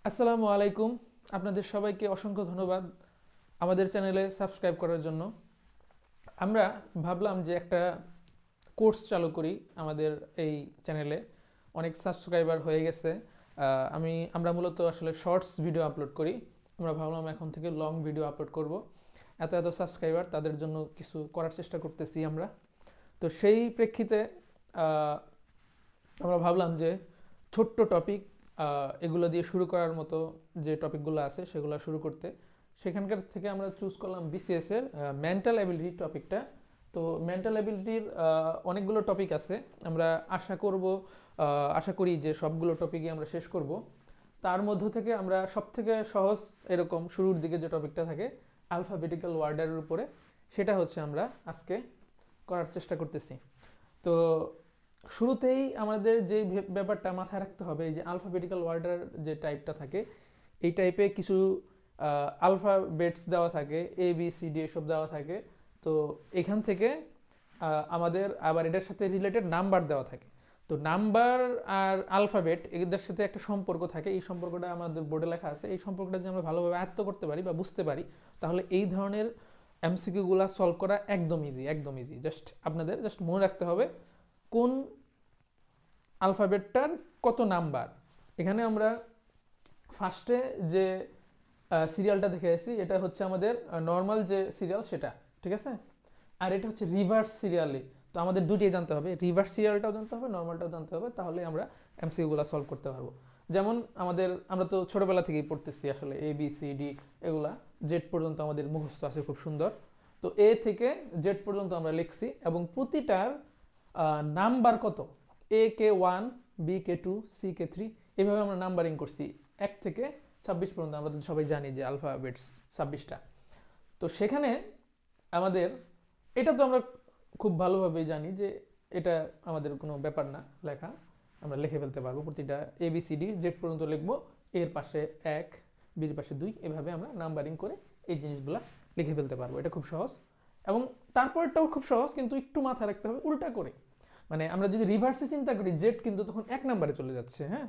আসসালামু আলাইকুম। আপনাদের সবাইকে অসংখ্য ধন্যবাদ আমাদের চ্যানেলে সাবস্ক্রাইব করার জন্য। আমরা ভাবলাম যে একটা কোর্স চালু করি আমাদের এই চ্যানেলে। অনেক সাবস্ক্রাইবার হয়ে গেছে। আমরা মূলত আসলে শর্টস ভিডিও আপলোড করি। আমরা ভাবলাম এখন থেকে লং ভিডিও আপলোড করব। এত এত সাবস্ক্রাইবার, তাদের জন্য কিছু করার চেষ্টা করতেছি আমরা। তো সেই প্রেক্ষিতে আহ, আমরা ভাবলাম যে ছোট্ট টপিক এগুলো দিয়ে শুরু করার মতো, যে টপিকগুলো আছে সেগুলো শুরু করতে। সেখানকার থেকে আমরা চুজ করলাম বিসিএস এর মেন্টাল অ্যাবিলিটি টপিকটা। তো মেন্টাল অ্যাবিলিটির অনেকগুলো টপিক আছে। আমরা আশা করি যে সবগুলো টপিকই আমরা শেষ করব। তার মধ্য থেকে আমরা সবথেকে সহজ, এরকম শুরুর দিকে যে টপিকটা থাকে আলফাবেটিক্যাল ওয়ার্ডারের উপরে, সেটা হচ্ছে আমরা আজকে করার চেষ্টা করতেছি। তো শুরুতেই আমাদের যে ব্যাপারটা মাথায় রাখতে হবে, এই যে আলফাবেটিক্যাল ওয়ার্ডার যে টাইপটা থাকে, এই টাইপে কিছু আলফাবেটস দেওয়া থাকে, এ বি সি ডি এসব দেওয়া থাকে। তো এখান থেকে আমাদের আবার এটার সাথে রিলেটেড নাম্বার দেওয়া থাকে। তো নাম্বার আর আলফাবেট এদের সাথে একটা সম্পর্ক থাকে। এই সম্পর্কটা আমাদের বোর্ডে লেখা আছে। এই সম্পর্কটা যদি আমরা ভালোভাবে আয়ত্ত করতে পারি বা বুঝতে পারি, তাহলে এই ধরনের এমসিকিউগুলো সলভ করা একদম ইজি, একদম ইজি। আপনাদের মনে রাখতে হবে কোন আলফাবেটটার কত নাম্বার। এখানে আমরা ফার্স্টে যে সিরিয়ালটা দেখে আসি, এটা হচ্ছে আমাদের নর্মাল যে সিরিয়াল সেটা, ঠিক আছে। আর এটা হচ্ছে রিভার্স সিরিয়ালে। তো আমাদের দুটোই জানতে হবে, রিভার্স সিরিয়ালটাও জানতে হবে, নর্মালটাও জানতে হবে, তাহলে আমরা এমসিকিউগুলো সলভ করতে পারবো। যেমন আমরা তো ছোটবেলা থেকেই পড়তেছি আসলে এ বি সি ডি এগুলা, জেড পর্যন্ত আমাদের মুখস্থ আছে খুব সুন্দর। তো এ থেকে জেড পর্যন্ত আমরা লিখছি, এবং প্রতিটার নাম্বার কত, এ কে 1, বি কে 2, সি কে 3, এভাবে আমরা নাম্বারিং করছি 1 থেকে 26 পর্যন্ত। আমরা তো সবাই জানি যে আলফাবেটস 26টা। তো সেখানে আমাদের, এটা তো আমরা খুব ভালোভাবেই জানি যে এটা আমাদের কোনো ব্যাপার না লেখা, আমরা লিখে ফেলতে পারবো। প্রতিটা A B C D Z পর্যন্ত লিখবো, এর পাশে 1, বির পাশে 2, এভাবে আমরা নাম্বারিং করে এই জিনিসগুলো লিখে ফেলতে পারবো। এটা খুব সহজ। এবং তারপরটাও খুব সহজ, কিন্তু একটু মাথায় রাখতে হবে উল্টা করে। মানে আমরা যদি রিভার্সে চিন্তা করি, জেড কিন্তু তখন 1 নাম্বারে চলে যাচ্ছে, হ্যাঁ,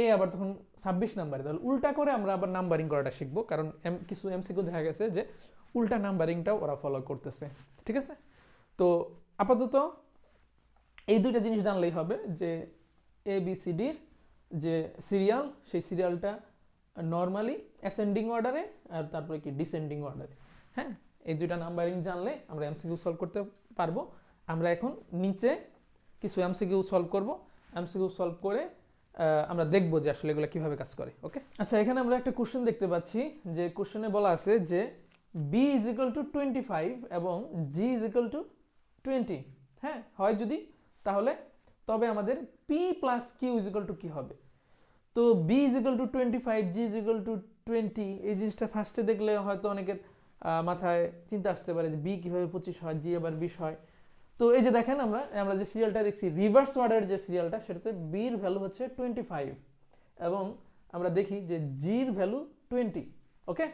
এ আবার তখন 26 নাম্বারে। তাহলে উল্টা করে আমরা আবার নাম্বারিং করাটা শিখবো, কারণ কিছু এমসিকিউ দেখা গেছে যে উল্টা নাম্বারিংটাও ওরা ফলো করতেছে, ঠিক আছে। তো আপাতত এই দুইটা জিনিস জানলেই হবে যে এ বি সি ডির যে সিরিয়াল, সেই সিরিয়ালটা নর্মালি অ্যাসেন্ডিং অর্ডারে আর তারপরে কি ডিসেন্ডিং অর্ডারে। হ্যাঁ, এই দুইটা নাম্বারিং জানলে আমরা এমসিকিউ সলভ করতে পারবো। আমরা এখন নিচে কিছু এমসিকিউ সলভ করব। এমসিকিউ সলভ করে আমরা দেখবো যে আসলে এগুলো কিভাবে কাজ করে। ওকে, আচ্ছা, এখানে আমরা একটা কোশ্চেন দেখতে পাচ্ছি, যে কোশ্চেনে বলা আছে যে বি ইজ ইকুয়াল টু 25 এবং জি ইজ ইকুয়াল টু 20। হ্যাঁ, হয় যদি, তাহলে তবে আমাদের P plus Q is equal to কি হবে। তো B is equal to 25, G is equal to 20, এই জিনিসটা ফার্স্টে দেখলে হয়তো অনেকের মাথায় চিন্তা আসতে পারে যে বি কিভাবে 25 হয়, জি আবার 20 হয়। তো এই যে দেখেন, আমরা যে সিরিয়ালটা দেখছি রিভার্স অর্ডারের যে সিরিয়ালটা, সেটাতে বির ভ্যালু হচ্ছে 25, এবং আমরা দেখি যে জির ভ্যালু 20। ওকে,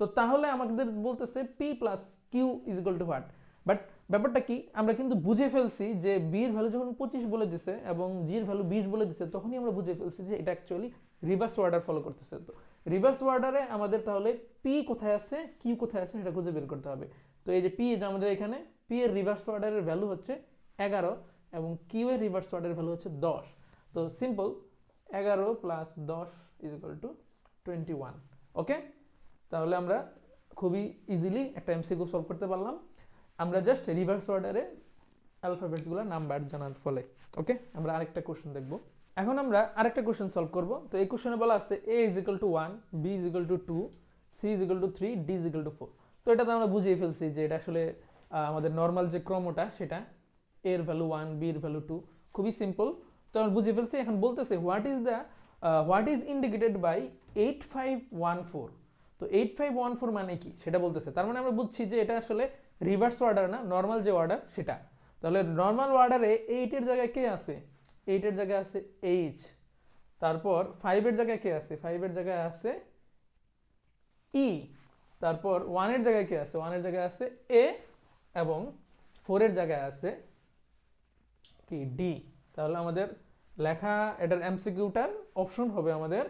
তো তাহলে আমাদের বলতেছে P plus Q is equal to what. But ব্যাপারটা কি, আমরা কিন্তু বুঝে ফেলছি যে বির ভ্যালু যখন 25 বলে দিছে এবং জির ভ্যালু 20 বলে দিছে, তখনই আমরা বুঝে ফেলছি যে এটা অ্যাকচুয়ালি রিভার্স অর্ডার ফলো করতেছে। তো রিভার্স অর্ডারে আমাদের তাহলে পি কোথায় আছে, কিউ কোথায় আছে, সেটা খুঁজে বের করতে হবে। তো এই যে পি, আমাদের এখানে পি এর রিভার্স অর্ডারের ভ্যালু হচ্ছে 11, এবং কিউ এর রিভার্স অর্ডারের ভ্যালু হচ্ছে 10। তো simple, 11 plus 10 is equal two 21। ওকে, তাহলে আমরা খুবই ইজিলি একটা এমসিকিউ সলভ করতে পারলাম, আমরা জাস্ট রিভার্স অর্ডারে অ্যালফাবেটসগুলো নাম্বার জানার ফলে। ওকে, আমরা আরেকটা কোশ্চেন দেখব। এখন আমরা আরেকটা কোশ্চেন সলভ করব। তো এই কোশ্চেনে বলা আছে a is equal to 1, b is equal to 2, c is equal to 3, d is equal to 4। তো এটা তো আমরা বুঝিয়ে ফেলছি যে এটা আসলে আমাদের নর্মাল যে ক্রমটা, সেটা এর ভ্যালু 1, বি এর ভ্যালু 2, খুবই সিম্পল। তো আমরা বুঝিয়ে ফেলছি। এখন বলতেছে হোয়াট ইজ ইন্ডিকেটেড বাই 8514। তো 8514 মানে কি সেটা বলতেছে। তার মানে আমরা বুঝছি যে এটা আসলে রিভার্স অর্ডার না, নর্মাল যে অর্ডার সেটা। তাহলে নর্মাল অর্ডারে 8 এর জায়গায় কে আছে, 8 এর জায়গায় আছে এইচ। তারপর 5 এর জায়গায় কে আছে, 5 এর জায়গায় আছে ই। তারপর 1 এর জায়গায় কে আছে, 1 এর জায়গায় আছে এ, এবং 4 এর জায়গায় আছে কি, ডি। তাহলে আমাদের লেখা এটার এমসিকিউটার অপশন হবে আমাদের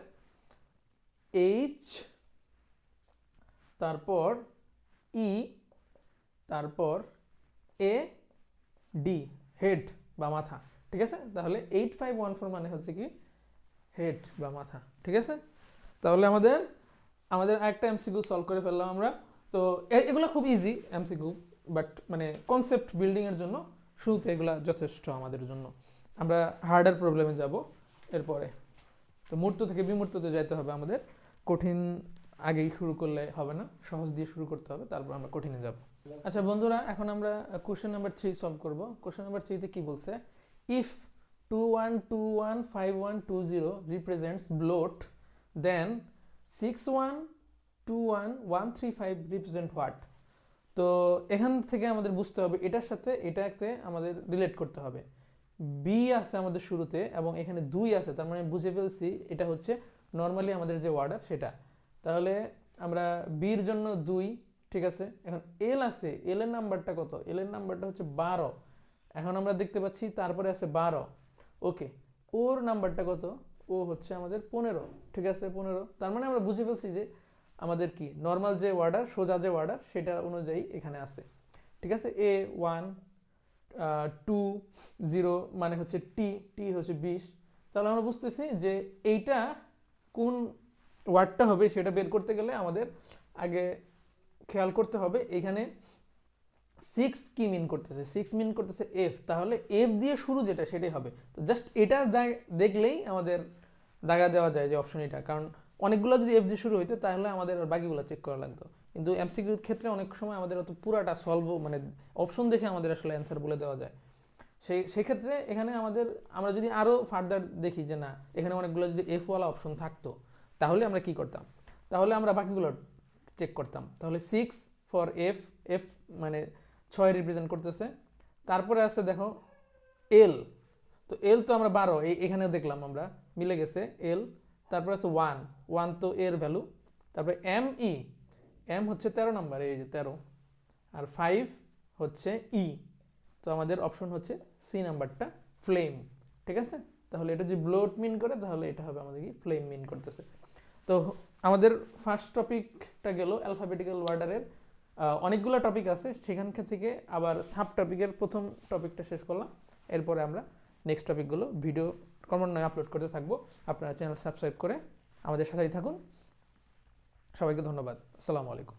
এইচ, তারপর ই, তারপর এ ডি, হেড বা মাথা। ঠিক আছে, তাহলে 8514 মানে হচ্ছে কি হেড বা মাথা। ঠিক আছে, তাহলে আমাদের আমাদের একটা এমসিকিউ সলভ করে ফেললাম আমরা। তো এগুলো খুব ইজি এমসিকিউ, বাট মানে কনসেপ্ট বিল্ডিং এর জন্য শুরুতে এগুলা যথেষ্ট আমাদের জন্য। আমরা হার্ডার প্রবলেমে যাব এরপরে। তো মূর্ত থেকে বিমূর্ততে যেতে হবে আমাদের, কঠিন আগেই শুরু করলে হবে না, সহজ দিয়ে শুরু করতে হবে, তারপর আমরা কঠিনে যাব। আচ্ছা বন্ধুরা, এখন আমরা কোশ্চেন নাম্বার 3 সলভ করব। কোশ্চেন নাম্বার 3 তে কি বলছে, if 21215120 represents bloat, then 61212135 represent what? তো এখান থেকে আমাদের বুঝতে হবে এটার সাথে এটাতে আমাদের রিলেট করতে হবে। বি আছে আমাদের শুরুতে এবং এখানে 2 আছে, তার মানে বুঝে ফেলছি এটা হচ্ছে নর্মালি আমাদের যে ওয়ার্ডার সেটা। তাহলে আমরা বির জন্য 2, ঠিক আছে। এখন এল আছে, এল এর নাম্বারটা কত? এল এর নাম্বারটা হচ্ছে 12। এখন আমরা দেখতে পাচ্ছি তারপরে আছে 12। ওকে, ওর নাম্বারটা কত? ও হচ্ছে আমাদের 15। ঠিক আছে, 15। তার মানে আমরা বুঝে ফেলছি যে আমাদের কি নর্মাল যে ওয়ার্ডার, সোজা যে ওয়ার্ডার সেটা অনুযায়ী এখানে আছে। ঠিক আছে, এ 1 2 0 মানে হচ্ছে টি, টি হচ্ছে 20। তাহলে আমরা বুঝতেছি যে এইটা কোন ওয়ার্ডটা হবে সেটা বের করতে গেলে আমাদের আগে খেয়াল করতে হবে এখানে 6 কি মিন করতেছে, 6 মিন করতেছে এফ, তাহলে এফ দিয়ে শুরু যেটা সেটাই হবে। তো জাস্ট এটা দেখলেই আমাদের দাগা দেওয়া যায় যে অপশন এটা, কারণ অনেকগুলো যদি এফ দিয়ে শুরু হইতো তাহলে আমাদের আর বাকিগুলো চেক করা লাগতো। কিন্তু এমসিকিউর ক্ষেত্রে অনেক সময় আমাদের অত পুরাটা সলভ মানে অপশন দেখে আমাদের আসলে অ্যান্সার বলে দেওয়া যায়। সেক্ষেত্রে এখানে আমরা যদি আরও ফার্দার দেখি যে না এখানে অনেকগুলো যদি এফওয়ালা অপশন থাকতো তাহলে আমরা কি করতাম, তাহলে আমরা বাকিগুলো চেক করতাম। তাহলে 6 ফর এফ, এফ মানে 6 রিপ্রেজেন্ট করতেছে। তারপরে আছে দেখো এল, তো এল তো আমরা 12 এখানেও দেখলাম আমরা মিলে গেছে এল। তারপর আছে 1, 1 তো এর ভ্যালু। তারপরে এম ই, এম হচ্ছে 13 নাম্বার, এই যে 13। আর 5 হচ্ছে ই, তো আমাদের অপশন হচ্ছে সি নাম্বারটা, ফ্লেম। ঠিক আছে, তাহলে এটা যদি ব্লোট মিন করে তাহলে এটা হবে আমাদের কি ফ্লেম মিন করতেছে। তো আমাদের ফার্স্ট টপিকটা গেল অ্যালফাবেটিক্যাল ওয়ার্ডারের। অনেকগুলো টপিক আছে, সেখান থেকে আবার সাব টপিকের প্রথম টপিকটা শেষ করলাম। এরপরে আমরা নেক্সট টপিকগুলো ভিডিও ক্রমান্বয়ে আপলোড করতে থাকবো। আপনারা চ্যানেল সাবস্ক্রাইব করে আমাদের সাথেই থাকুন। সবাইকে ধন্যবাদ। আসসালামু আলাইকুম।